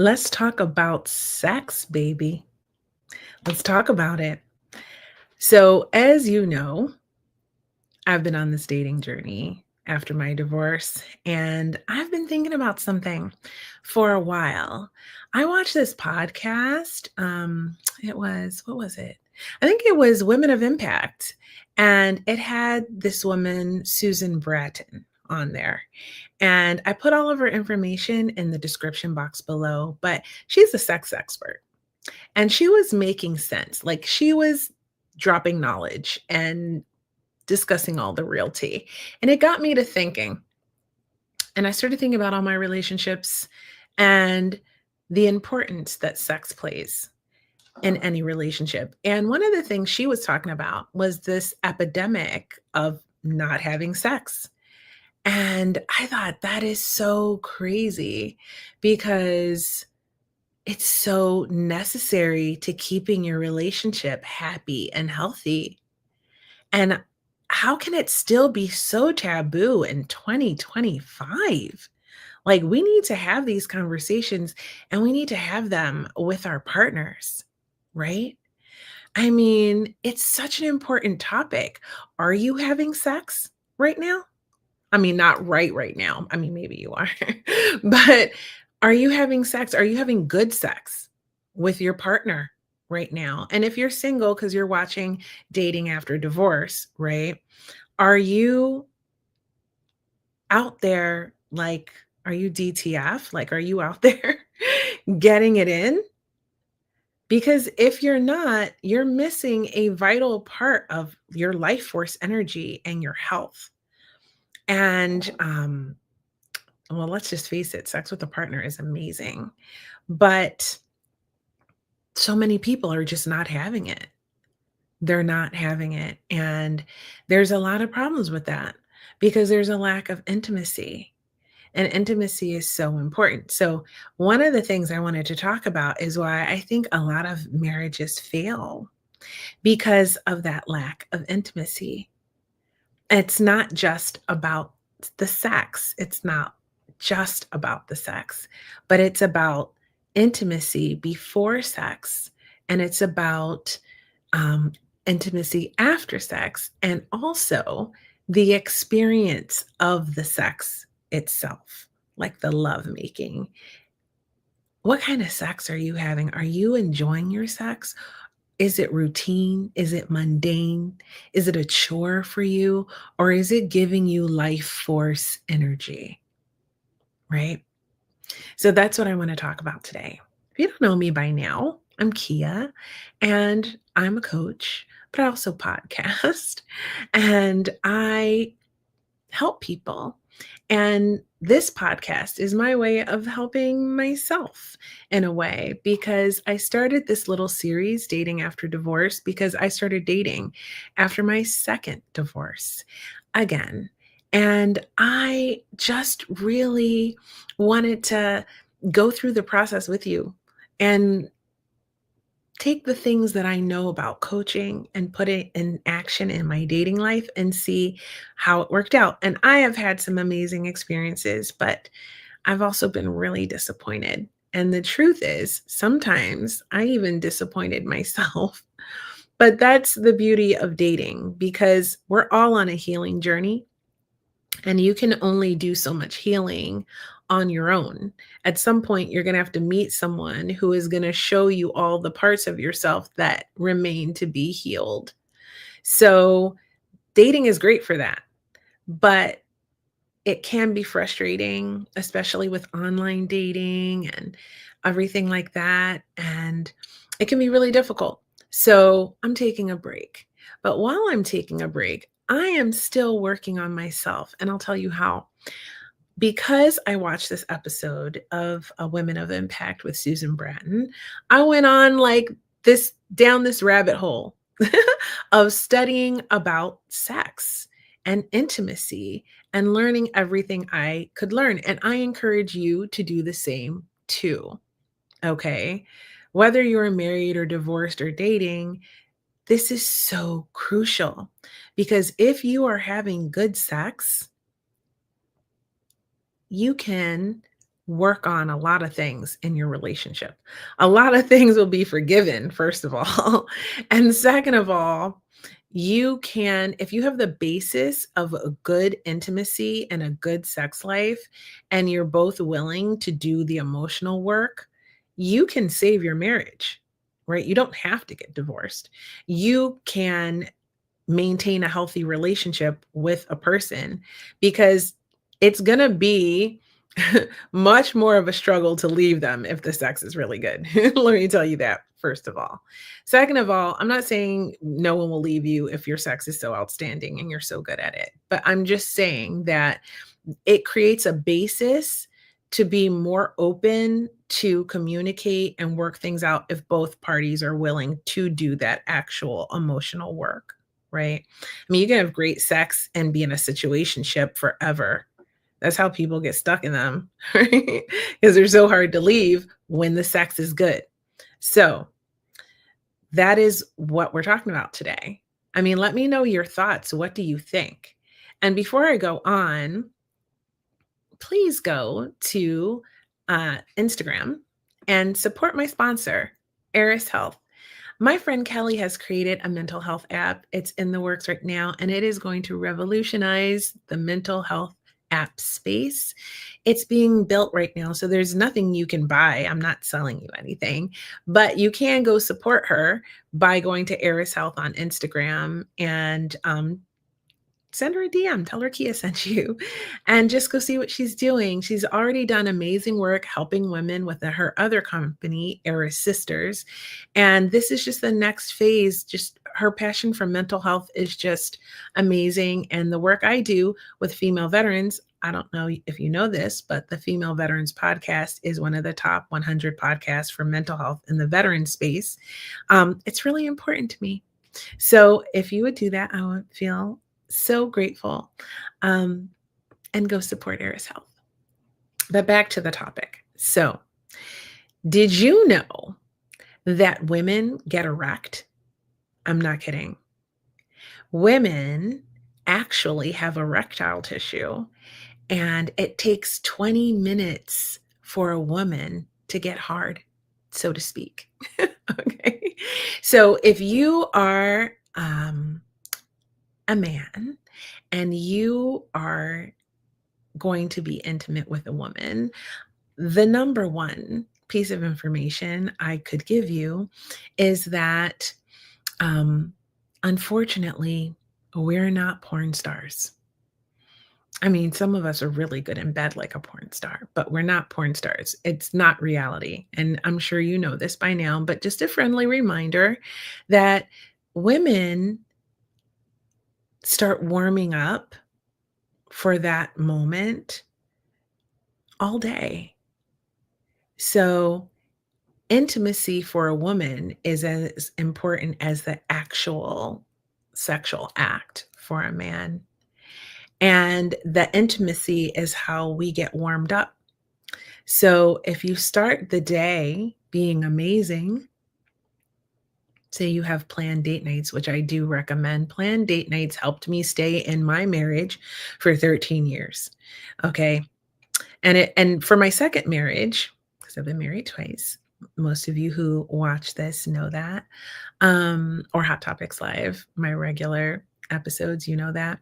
Let's talk about sex, baby. Let's talk about it. So, as you know, I've been on this dating journey after my divorce, and I've been thinking about something for a while. I watched this podcast. What was it? I think it was Women of Impact, and it had this woman, Susan Bratton, on there. And I put all of her information in the description box below, but she's a sex expert. And she was making sense. Like she was dropping knowledge and discussing all the real tea. And it got me to thinking. And I started thinking about all my relationships and the importance that sex plays in any relationship. And one of the things she was talking about was this epidemic of not having sex. And I thought that is so crazy because it's so necessary to keeping your relationship happy and healthy. And how can it still be so taboo in 2025? Like, we need to have these conversations and we need to have them with our partners, right? I mean, it's such an important topic. Are you having sex right now? I mean, not right now. I mean, maybe you are. But are you having sex? Are you having good sex with your partner right now? And if you're single because you're watching Dating After Divorce, right? Are you out there like, are you DTF? Like, are you out there getting it in? Because if you're not, you're missing a vital part of your life force energy and your health. And well, let's just face it, sex with a partner is amazing, but so many people are just not having it. They're not having it. And there's a lot of problems with that because there's a lack of intimacy. And intimacy is so important. So, one of the things I wanted to talk about is why I think a lot of marriages fail because of that lack of intimacy. It's not just about the sex. It's not just about the sex, but it's about intimacy before sex. And it's about um, intimacy after sex and also the experience of the sex itself, like the love making. What kind of sex are you having? Are you enjoying your sex? Is it routine? Is it mundane? Is it a chore for you? Or is it giving you life force energy? Right? So that's what I want to talk about today. If you don't know me by now, I'm Kia and I'm a coach, but I also podcast and I help people. And this podcast is my way of helping myself in a way because I started this little series, Dating After Divorce, because I started dating after my second divorce again. And I just really wanted to go through the process with you and take the things that I know about coaching and put it in action in my dating life and see how it worked out. And I have had some amazing experiences, but I've also been really disappointed. And the truth is, sometimes I even disappointed myself. But that's the beauty of dating because we're all on a healing journey. And you can only do so much healing on your own. At some point, you're going to have to meet someone who is going to show you all the parts of yourself that remain to be healed. So, dating is great for that, but it can be frustrating, especially with online dating and everything like that. And it can be really difficult. So, I'm taking a break. But while I'm taking a break, I am still working on myself. And I'll tell you how. Because I watched this episode of Women of Impact with Susan Bratton, I went on like this down this rabbit hole of studying about sex and intimacy and learning everything I could learn. And I encourage you to do the same too. Okay. Whether you're married or divorced or dating, this is so crucial because if you are having good sex, you can work on a lot of things in your relationship. A lot of things will be forgiven, first of all. And second of all, you can, if you have the basis of a good intimacy and a good sex life, and you're both willing to do the emotional work, you can save your marriage, right? You don't have to get divorced. You can maintain a healthy relationship with a person because it's going to be much more of a struggle to leave them if the sex is really good. Let me tell you that, first of all. Second of all, I'm not saying no one will leave you if your sex is so outstanding and you're so good at it, but I'm just saying that it creates a basis to be more open to communicate and work things out if both parties are willing to do that actual emotional work, right? I mean, you can have great sex and be in a situationship forever. That's how people get stuck in them, right? Because they're so hard to leave when the sex is good. So that is what we're talking about today. I mean, let me know your thoughts. What do you think? And before I go on, please go to Instagram and support my sponsor, Eris Health. My friend Kelly has created a mental health app. It's in the works right now, and it is going to revolutionize the mental health app space. It's being built right now, so there's nothing you can buy. I'm not selling you anything, but you can go support her by going to Eris Health on Instagram and send her a DM, tell her Kia sent you, and just go see what she's doing. She's already done amazing work helping women with her other company, Eris Sisters. And this is just the next phase. Just her passion for mental health is just amazing. And the work I do with female veterans, I don't know if you know this, but the Female Veterans Podcast is one of the top 100 podcasts for mental health in the veteran space. It's really important to me. So if you would do that, I would feel so grateful, and go support Eris Health. But back to the topic. So, did you know that women get erect? I'm not kidding. Women actually have erectile tissue, and it takes 20 minutes for a woman to get hard, so to speak. Okay. So, if you are a man and you are going to be intimate with a woman, the number one piece of information I could give you is that, unfortunately, we're not porn stars. I mean, some of us are really good in bed like a porn star, but we're not porn stars. It's not reality. And I'm sure you know this by now, but just a friendly reminder that women start warming up for that moment all day. So, intimacy for a woman is as important as the actual sexual act for a man. And the intimacy is how we get warmed up. So, if you start the day being amazing, say you have planned date nights, which I do recommend. Planned date nights helped me stay in my marriage for 13 years. Okay. And for my second marriage, because I've been married twice, most of you who watch this know that, or Hot Topics Live, my regular episodes, you know that.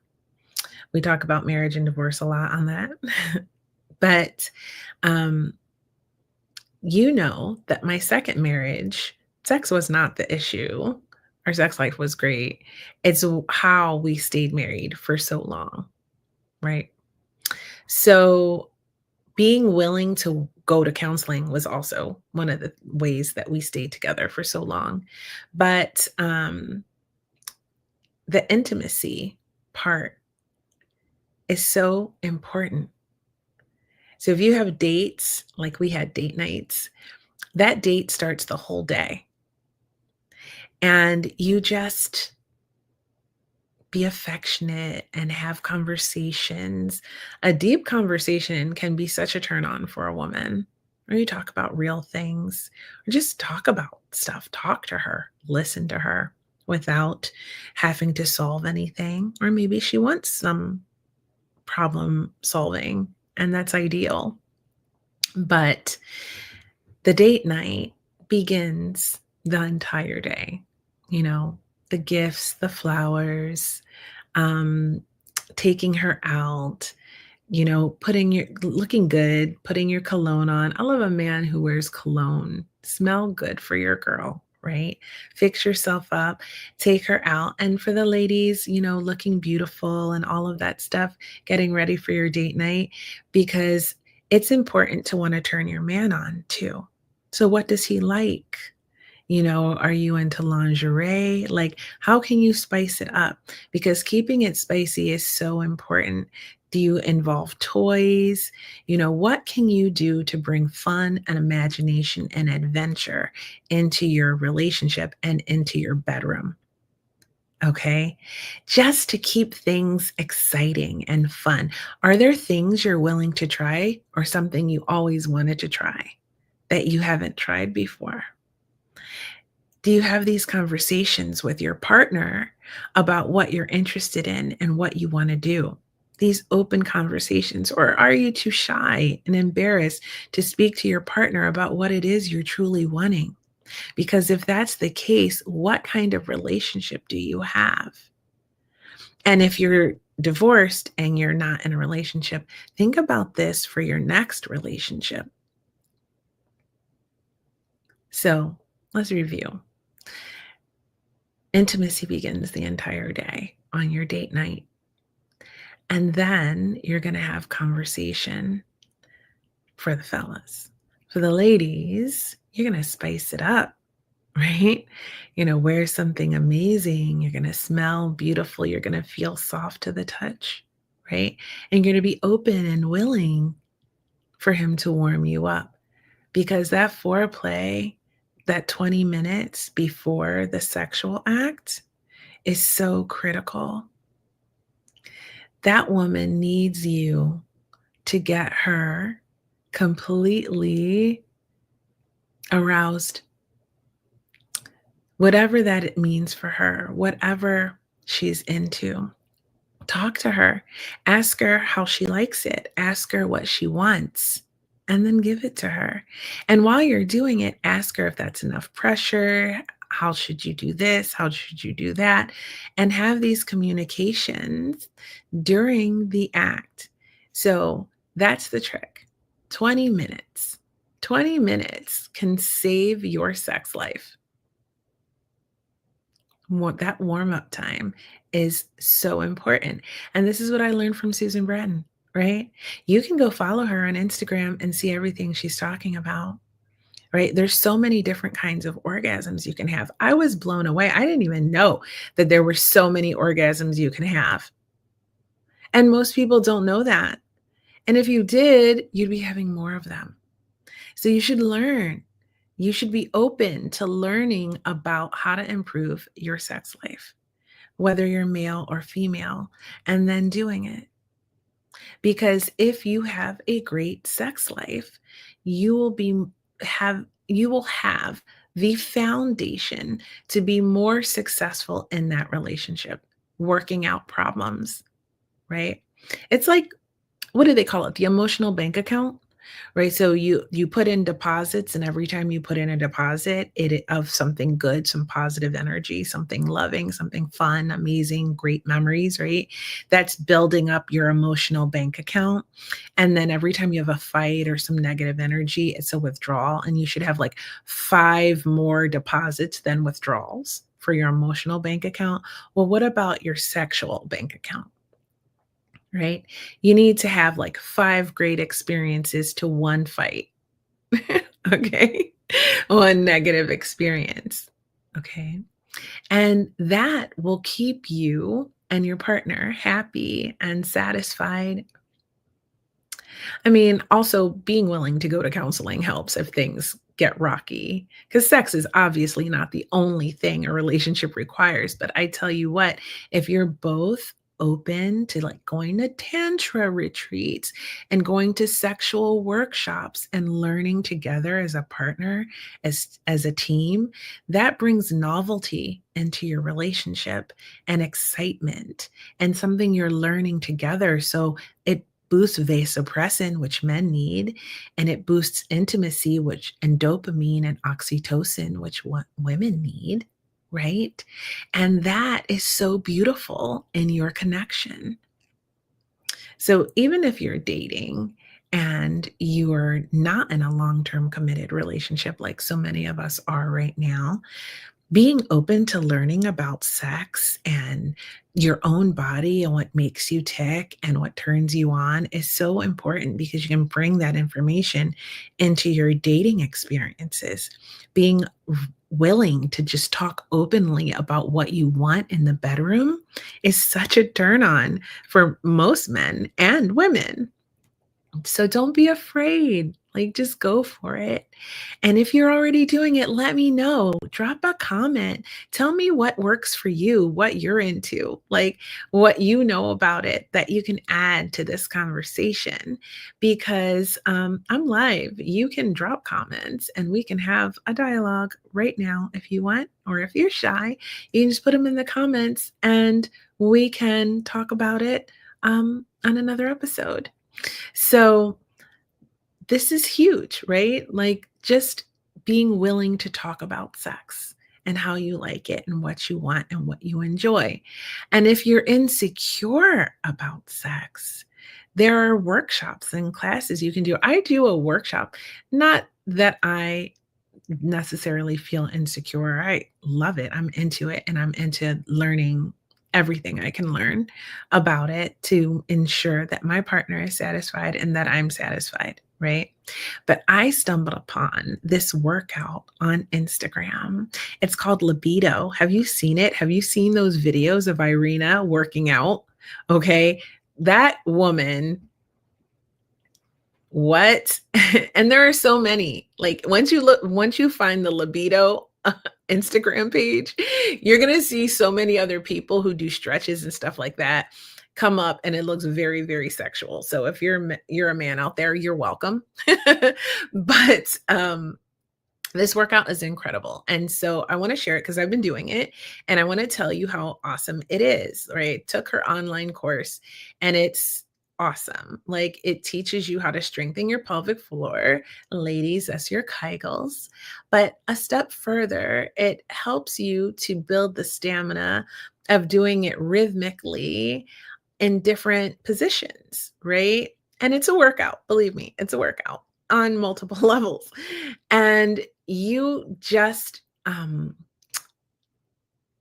We talk about marriage and divorce a lot on that. But you know that my second marriage, sex was not the issue. Our sex life was great. It's how we stayed married for so long, right? So being willing to go to counseling was also one of the ways that we stayed together for so long. But the intimacy part is so important. So if you have dates, like we had date nights, that date starts the whole day. And you just be affectionate and have conversations. A deep conversation can be such a turn on for a woman. Or you talk about real things, or just talk about stuff. Talk to her, listen to her without having to solve anything. Or maybe she wants some problem solving, and that's ideal. But the date night begins the entire day. You know, the gifts, the flowers, um, taking her out, putting your looking good, putting your cologne on. I love a man who wears cologne. Smell good for your girl, right? Fix yourself up, take her out. And for the ladies, looking beautiful and all of that stuff, getting ready for your date night, because it's important to want to turn your man on too. So, what does he like? Are you into lingerie? Like, how can you spice it up? Because keeping it spicy is so important. Do you involve toys? What can you do to bring fun and imagination and adventure into your relationship and into your bedroom? Okay. Just to keep things exciting and fun. Are there things you're willing to try or something you always wanted to try that you haven't tried before? Do you have these conversations with your partner about what you're interested in and what you want to do? These open conversations, or are you too shy and embarrassed to speak to your partner about what it is you're truly wanting? Because if that's the case, what kind of relationship do you have? And if you're divorced and you're not in a relationship, think about this for your next relationship. So let's review. Intimacy begins the entire day on your date night. And then you're going to have conversation for the fellas. For the ladies, you're going to spice it up, right? Wear something amazing. You're going to smell beautiful. You're going to feel soft to the touch, right? And you're going to be open and willing for him to warm you up, because that foreplay, that 20 minutes before the sexual act, is so critical. That woman needs you to get her completely aroused, whatever that it means for her, whatever she's into. Talk to her, ask her how she likes it, ask her what she wants, and then give it to her. And while you're doing it, ask her if that's enough pressure. How should you do this? How should you do that? And have these communications during the act. So that's the trick. 20 minutes. 20 minutes can save your sex life. That warm up time is so important. And this is what I learned from Susan Bratton, right? You can go follow her on Instagram and see everything she's talking about, right? There's so many different kinds of orgasms you can have. I was blown away. I didn't even know that there were so many orgasms you can have. And most people don't know that. And if you did, you'd be having more of them. So you should learn. You should be open to learning about how to improve your sex life, whether you're male or female, and then doing it. Because if you have a great sex life, you will have the foundation to be more successful in that relationship, working out problems, right? It's like, what do they call it? The emotional bank account, right? So you put in deposits, and every time you put in a deposit, it of something good, some positive energy, something loving, something fun, amazing, great memories, right? That's building up your emotional bank account. And then every time you have a fight or some negative energy, it's a withdrawal. And you should have like 5 more deposits than withdrawals for your emotional bank account. Well, what about your sexual bank account? Right? You need to have like 5 great experiences to 1 fight. Okay? 1 negative experience. Okay? And that will keep you and your partner happy and satisfied. I mean, also being willing to go to counseling helps if things get rocky, because sex is obviously not the only thing a relationship requires. But I tell you what, if you're both open to like going to tantra retreats and going to sexual workshops and learning together as a partner, as a team, that brings novelty into your relationship and excitement and something you're learning together. So it boosts vasopressin, which men need, and it boosts intimacy, which and dopamine and oxytocin, which women need, right? And that is so beautiful in your connection. So even if you're dating and you're not in a long-term committed relationship like so many of us are right now, being open to learning about sex and your own body and what makes you tick and what turns you on is so important because you can bring that information into your dating experiences. Being willing to just talk openly about what you want in the bedroom is such a turn on for most men and women. So don't be afraid. Like, just go for it. And if you're already doing it, let me know. Drop a comment. Tell me what works for you, what you're into, like what you know about it that you can add to this conversation. Because I'm live. You can drop comments and we can have a dialogue right now if you want. Or if you're shy, you can just put them in the comments and we can talk about it on another episode. So this is huge, right? Like just being willing to talk about sex and how you like it and what you want and what you enjoy. And if you're insecure about sex, there are workshops and classes you can do. I do a workshop, not that I necessarily feel insecure. I love it. I'm into it and I'm into learning everything I can learn about it to ensure that my partner is satisfied and that I'm satisfied, right? But I stumbled upon this workout on Instagram. It's called LIBDO. Have you seen it? Have you seen those videos of Irina working out? Okay. That woman, what? And there are so many. Like once you find the LIBDO Instagram page, you're going to see so many other people who do stretches and stuff like that come up and it looks very, very sexual. So if you're a man out there, you're welcome. But this workout is incredible. And so I want to share it because I've been doing it and I want to tell you how awesome it is. Right. Took her online course and it's awesome. Like it teaches you how to strengthen your pelvic floor. Ladies, that's your kegels. But a step further, it helps you to build the stamina of doing it rhythmically in different positions, right? And it's a workout, believe me, it's a workout on multiple levels. And you just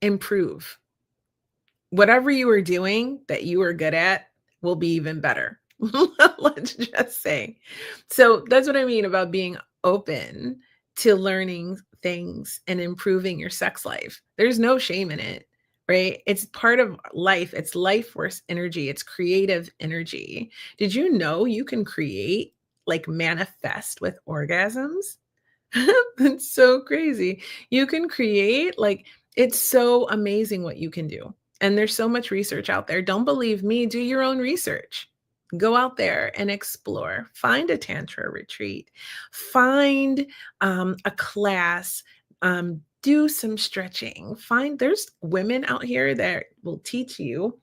improve. Whatever you are doing that you are good at will be even better. Let's just say. So that's what I mean about being open to learning things and improving your sex life. There's no shame in it, right? It's part of life. It's life force energy. It's creative energy. Did you know you can create, like manifest with orgasms? It's so crazy. You can create, like, it's so amazing what you can do. And there's so much research out there. Don't believe me, do your own research. Go out there and explore. Find a Tantra retreat. Find a class. Do some stretching. There's women out here that will teach you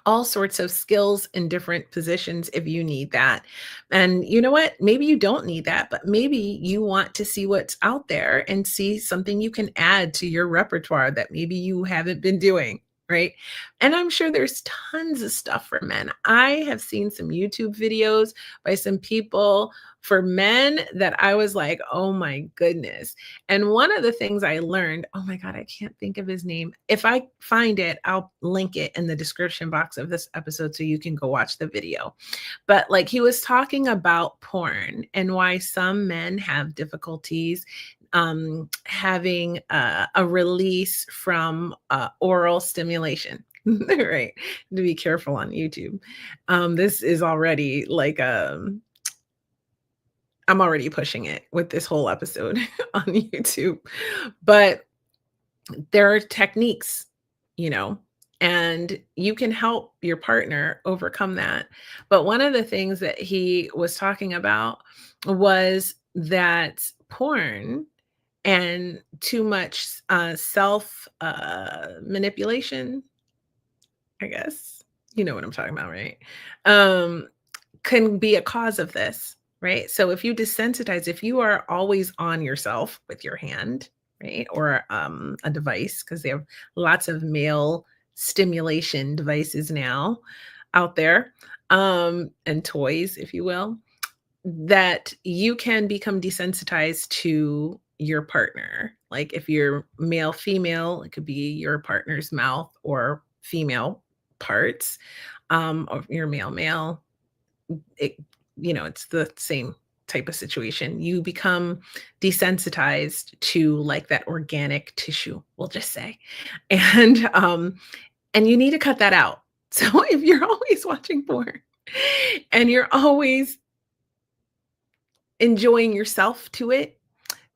all sorts of skills in different positions if you need that. And you know what? Maybe you don't need that, but maybe you want to see what's out there and see something you can add to your repertoire that maybe you haven't been doing. Right. And I'm sure there's tons of stuff for men. I have seen some YouTube videos by some people for men that I was like, oh my goodness. And one of the things I learned, oh my God, I can't think of his name. If I find it, I'll link it in the description box of this episode so you can go watch the video. But like he was talking about porn and why some men have difficulties having a release from oral stimulation. Right. To be careful on YouTube. This is already like I'm already pushing it with this whole episode on YouTube. But there are techniques, you know, and you can help your partner overcome that. But one of the things that he was talking about was that porn and too much self manipulation, I guess. You know what I'm talking about, right? Um, can be a cause of this, right? So if you desensitize, if you are always on yourself with your hand, right, or a device, because they have lots of male stimulation devices now out there, and toys, if you will, that you can become desensitized to your partner. Like if you're male, female, it could be your partner's mouth or female parts, or your male, male, it, it's the same type of situation. You become desensitized to like that organic tissue, we'll just say. And you need to cut that out. So if you're always watching porn and you're always enjoying yourself to it,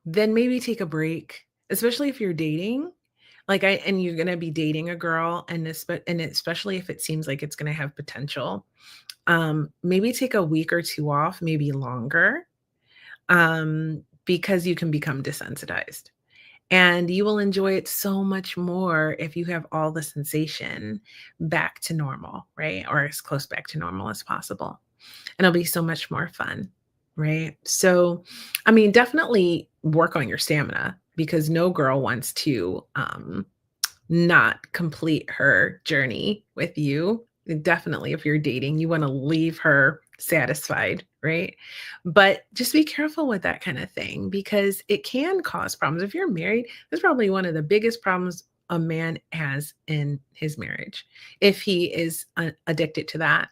then maybe take a break, especially if you're dating. Like and you're gonna be dating a girl, and and especially if it seems like it's gonna have potential. Maybe take a week or two off, maybe longer, because you can become desensitized. And you will enjoy it so much more if you have all the sensation back to normal, right? Or as close back to normal as possible. And it'll be so much more fun, right? So, I mean, definitely work on your stamina because no girl wants to not complete her journey with you. Definitely, if you're dating, you want to leave her satisfied, right? But just be careful with that kind of thing because it can cause problems. If you're married, that's probably one of the biggest problems a man has in his marriage. If he is addicted to that,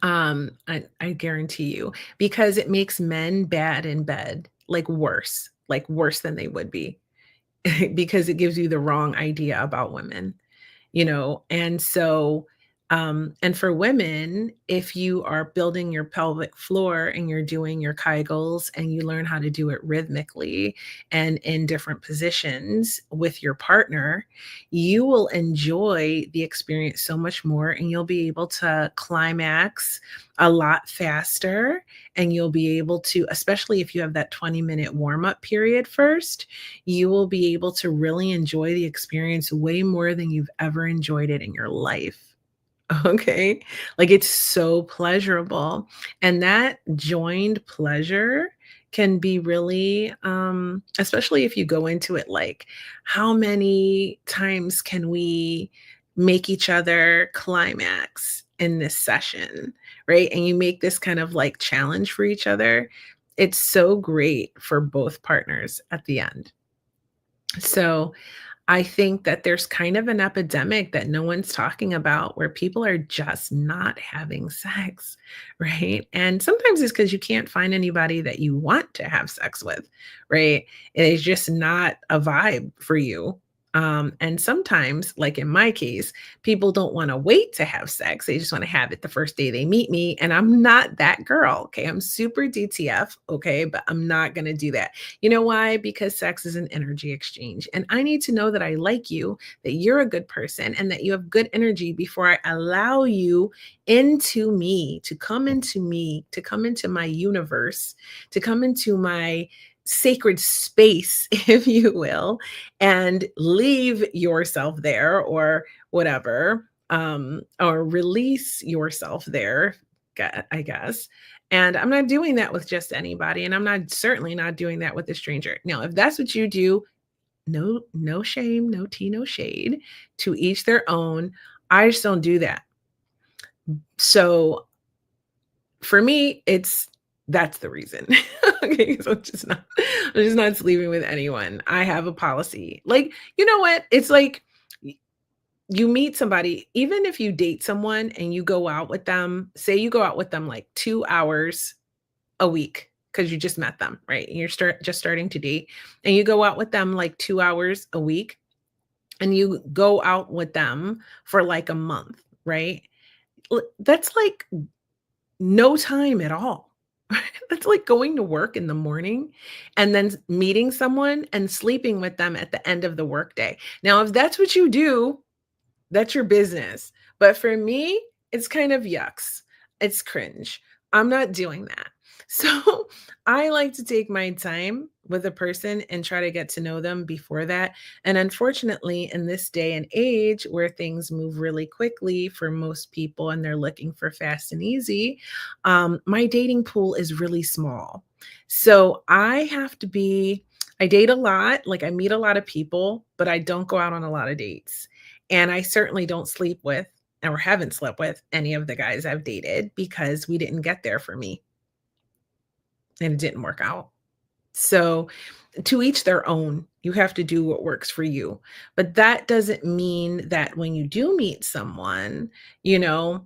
I guarantee you, because it makes men bad in bed, like worse than they would be, because it gives you the wrong idea about women, and so and for women, if you are building your pelvic floor and you're doing your kegels and you learn how to do it rhythmically and in different positions with your partner, you will enjoy the experience so much more and you'll be able to climax a lot faster, and you'll be able to, especially if you have that 20-minute warm-up period first, you will be able to really enjoy the experience way more than you've ever enjoyed it in your life. Okay. Like it's so pleasurable. And that joined pleasure can be really, especially if you go into it like, how many times can we make each other climax in this session? Right. And you make this kind of like challenge for each other. It's so great for both partners at the end. So, I think that there's kind of an epidemic that no one's talking about where people are just not having sex, right? And sometimes it's because you can't find anybody that you want to have sex with, right? It is just not a vibe for you. And sometimes, like in my case, people don't want to wait to have sex. They just want to have it the first day they meet me. And I'm not that girl. Okay. I'm super DTF. Okay. But I'm not going to do that. You know why? Because sex is an energy exchange. And I need to know that I like you, that you're a good person, and that you have good energy before I allow you into me, to come into me, to come into my universe, to come into my sacred space, if you will, and leave yourself there or whatever, or release yourself there, I guess. And I'm not doing that with just anybody. And I'm not certainly not doing that with a stranger. Now, if that's what you do, no shame, no tea, no shade. To each their own. I just don't do that. So for me, that's the reason. Okay. So I'm just not sleeping with anyone. I have a policy. Like, you know what? It's like you meet somebody, even if you date someone and you go out with them, say you go out with them like 2 hours a week because you just met them, right? And you're just starting to date, and you go out with them like 2 hours a week, and you go out with them for like a month, right? That's like no time at all. That's like going to work in the morning and then meeting someone and sleeping with them at the end of the workday. Now, if that's what you do, that's your business. But for me, it's kind of yucks. It's cringe. I'm not doing that. So I like to take my time with a person and try to get to know them before that. And unfortunately, in this day and age where things move really quickly for most people and they're looking for fast and easy, my dating pool is really small. So I date a lot, like I meet a lot of people, but I don't go out on a lot of dates. And I certainly don't sleep with or haven't slept with any of the guys I've dated because we didn't get there for me and it didn't work out. So, to each their own. You have to do what works for you. But that doesn't mean that when you do meet someone, you know,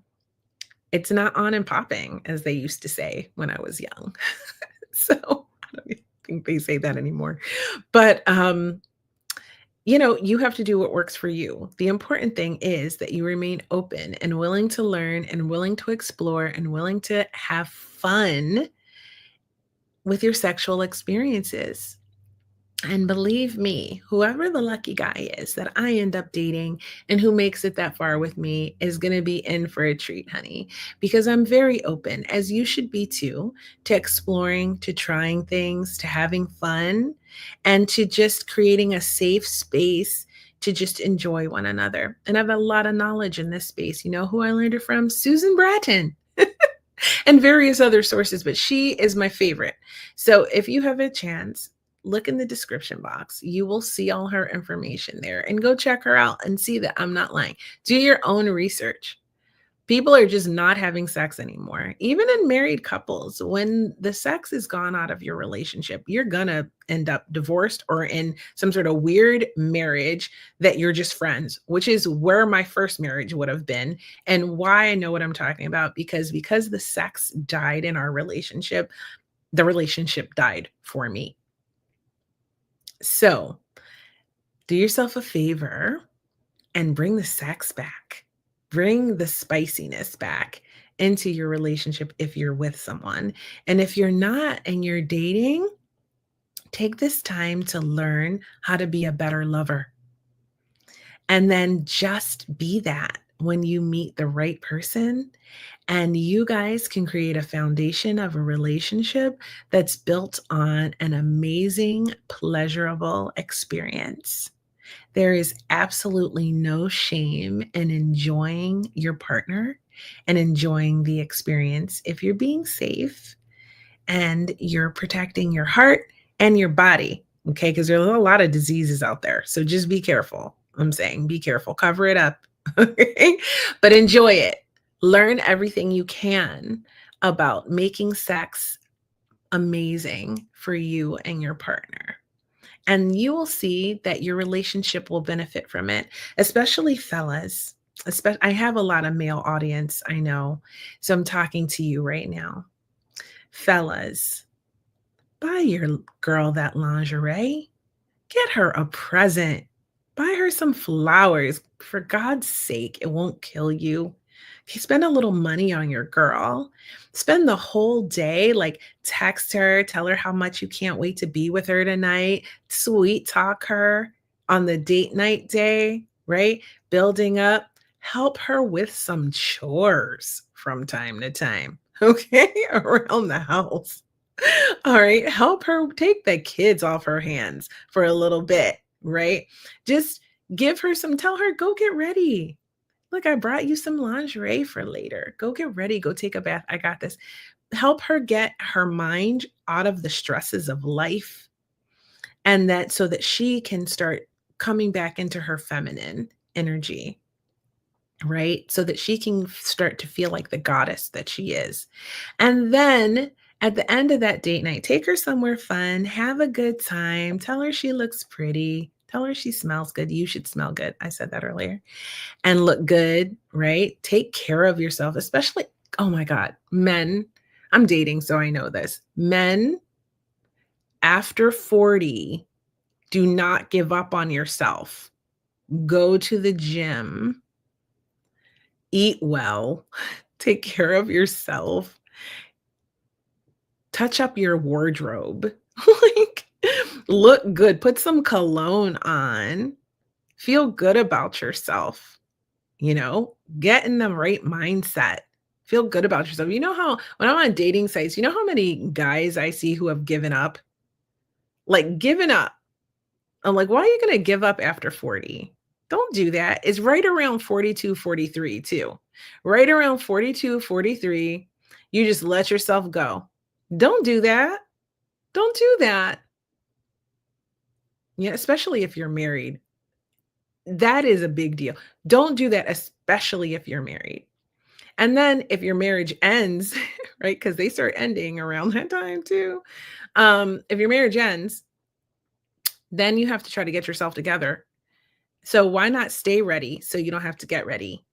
it's not on and popping, as they used to say when I was young. So, I don't even think they say that anymore. But, you have to do what works for you. The important thing is that you remain open and willing to learn and willing to explore and willing to have fun with your sexual experiences. And believe me, whoever the lucky guy is that I end up dating and who makes it that far with me is going to be in for a treat, honey, because I'm very open, as you should be too, to exploring, to trying things, to having fun, and to just creating a safe space to just enjoy one another. And I have a lot of knowledge in this space. You know who I learned it from? Susan Bratton. And various other sources, but she is my favorite. So if you have a chance, look in the description box. You will see all her information there and go check her out and see that I'm not lying. Do your own research. People are just not having sex anymore. Even in married couples, when the sex is gone out of your relationship, you're going to end up divorced or in some sort of weird marriage that you're just friends, which is where my first marriage would have been and why I know what I'm talking about because the sex died in our relationship, the relationship died for me. So, do yourself a favor and bring the sex back. Bring the spiciness back into your relationship if you're with someone. And if you're not and you're dating, take this time to learn how to be a better lover. And then just be that when you meet the right person. And you guys can create a foundation of a relationship that's built on an amazing, pleasurable experience. There is absolutely no shame in enjoying your partner and enjoying the experience if you're being safe and you're protecting your heart and your body. Okay. Because there's a lot of diseases out there. So just be careful. I'm saying be careful, cover it up. Okay. But enjoy it. Learn everything you can about making sex amazing for you and your partner. And you will see that your relationship will benefit from it, especially fellas. I have a lot of male audience, I know. So I'm talking to you right now. Fellas, buy your girl that lingerie. Get her a present. Buy her some flowers. For God's sake, it won't kill you. Okay, spend a little money on your girl. Spend the whole day, like text her, tell her how much you can't wait to be with her tonight, sweet talk her on the date night day, right? Building up, help her with some chores from time to time, okay? Around the house. All right, help her take the kids off her hands for a little bit, right? Just give her some, tell her, go get ready. Look, I brought you some lingerie for later. Go get ready. Go take a bath. I got this. Help her get her mind out of the stresses of life and that so that she can start coming back into her feminine energy, right? So that she can start to feel like the goddess that she is. And then at the end of that date night, take her somewhere fun, have a good time, tell her she looks pretty, tell her she smells good. You should smell good. I said that earlier. And look good, right? Take care of yourself, especially, oh my God, men. I'm dating, so I know this. Men after 40, do not give up on yourself. Go to the gym, eat well, take care of yourself, touch up your wardrobe, like look good, put some cologne on, feel good about yourself, get in the right mindset. Feel good about yourself. You know how when I'm on dating sites, you know how many guys I see who have given up? Like, given up. I'm like, "Why are you gonna give up after 40? Don't do that." It's right around 42, 43 too. Right around 42, 43, you just let yourself go. Don't do that. Don't do that. Yeah, especially if you're married. That is a big deal. Don't do that, especially if you're married. And then if your marriage ends, right? Because they start ending around that time too. If your marriage ends, then you have to try to get yourself together. So why not stay ready so you don't have to get ready,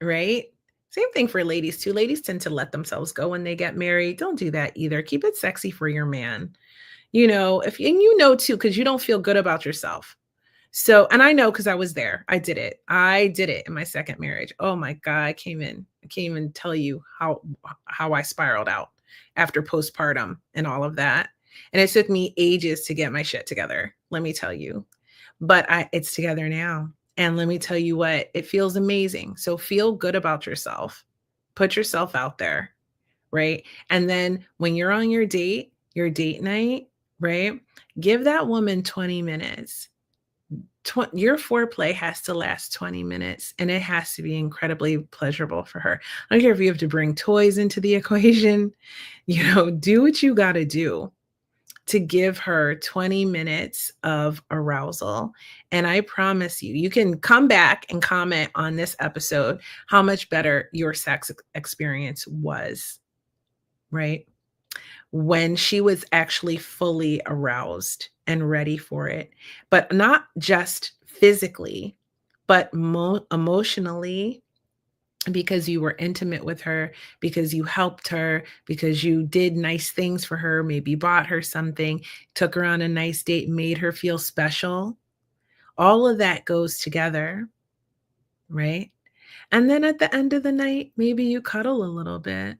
right? Same thing for ladies too. Ladies tend to let themselves go when they get married. Don't do that either. Keep it sexy for your man. If and you know too, because you don't feel good about yourself. So, and I know because I was there. I did it. I did it in my second marriage. Oh my God, I can't even tell you how I spiraled out after postpartum and all of that. And it took me ages to get my shit together, let me tell you. But it's together now. And let me tell you what, it feels amazing. So feel good about yourself. Put yourself out there, right? And then when you're on your date night, right? Give that woman 20 minutes. Your foreplay has to last 20 minutes and it has to be incredibly pleasurable for her. I don't care if you have to bring toys into the equation, do what you got to do to give her 20 minutes of arousal. And I promise you, you can come back and comment on this episode how much better your sex experience was, right? When she was actually fully aroused and ready for it, but not just physically, but emotionally, because you were intimate with her, because you helped her, because you did nice things for her, maybe bought her something, took her on a nice date, made her feel special. All of that goes together, right? And then at the end of the night, maybe you cuddle a little bit,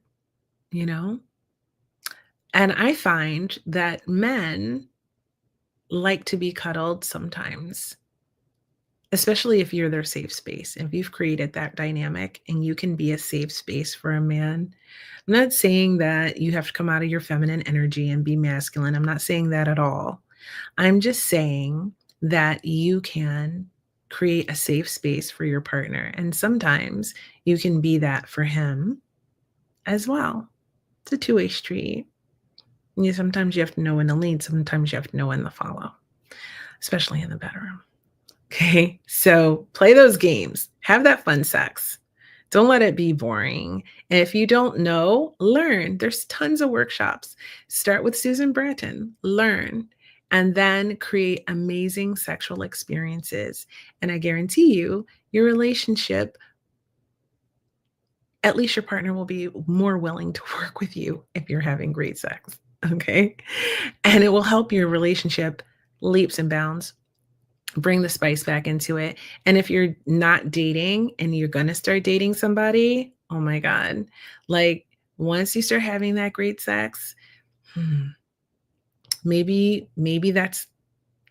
you know? And I find that men like to be cuddled sometimes, especially if you're their safe space. If you've created that dynamic and you can be a safe space for a man. I'm not saying that you have to come out of your feminine energy and be masculine. I'm not saying that at all. I'm just saying that you can create a safe space for your partner. And sometimes you can be that for him as well. It's a two-way street. Sometimes you have to know when to lead, sometimes you have to know when to follow, especially in the bedroom. Okay, so play those games, have that fun sex. Don't let it be boring. And if you don't know, learn. There's tons of workshops. Start with Susan Bratton, learn, and then create amazing sexual experiences. And I guarantee you, your relationship, at least your partner will be more willing to work with you if you're having great sex. Okay. And it will help your relationship leaps and bounds. Bring the spice back into it. And if you're not dating and you're going to start dating somebody, oh my God, like once you start having that great sex, maybe that's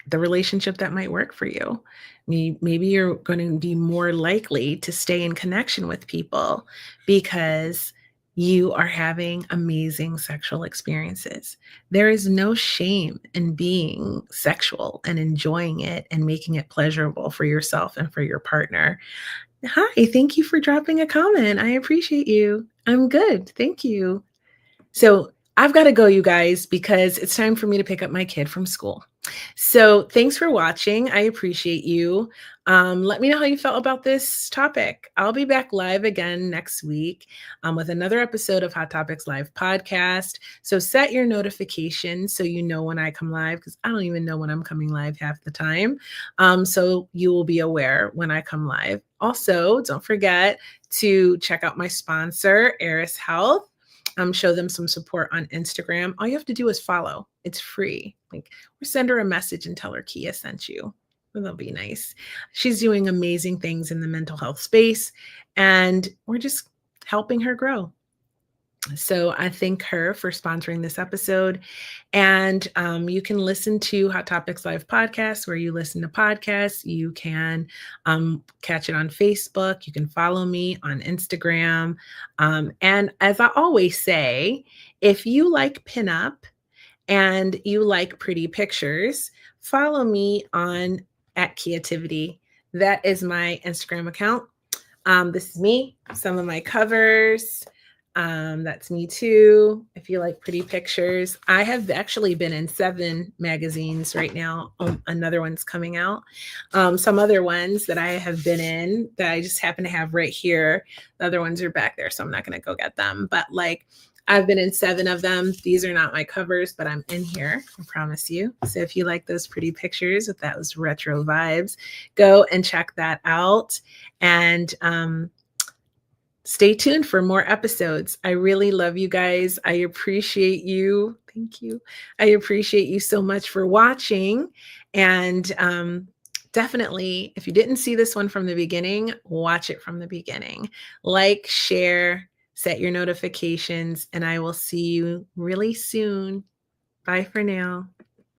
the relationship that might work for you. Maybe you're going to be more likely to stay in connection with people because you are having amazing sexual experiences. There is no shame in being sexual and enjoying it and making it pleasurable for yourself and for your partner. Hi, thank you for dropping a comment. I appreciate you. I'm good. Thank you. So I've got to go, you guys, because it's time for me to pick up my kid from school. So thanks for watching. I appreciate you. Let me know how you felt about this topic. I'll be back live again next week with another episode of Hot Topics Live podcast. So set your notifications so you know when I come live, because I don't even know when I'm coming live half the time. So you will be aware when I come live. Also, don't forget to check out my sponsor, Eris Health. Show them some support on Instagram. All you have to do is follow. It's free. Or send her a message and tell her Kia sent you. That'll be nice. She's doing amazing things in the mental health space, and we're just helping her grow. So I thank her for sponsoring this episode. And you can listen to Hot Topics Live podcast where you listen to podcasts. You can catch it on Facebook. You can follow me on Instagram. And as I always say, if you like pinup and you like pretty pictures, follow me on @Creativity. That is my Instagram account. This is me, some of my covers. That's me too. If you like pretty pictures, I have actually been in 7 magazines right now. Another one's coming out. Some other ones that I have been in that I just happen to have right here. The other ones are back there, so I'm not going to go get them. But like, I've been in 7 of them. These are not my covers, but I'm in here, I promise you. So if you like those pretty pictures with those retro vibes, go and check that out. And stay tuned for more episodes. I really love you guys. I appreciate you. Thank you. I appreciate you so much for watching. And definitely, if you didn't see this one from the beginning, watch it from the beginning. Like, share, set your notifications, and I will see you really soon. Bye for now.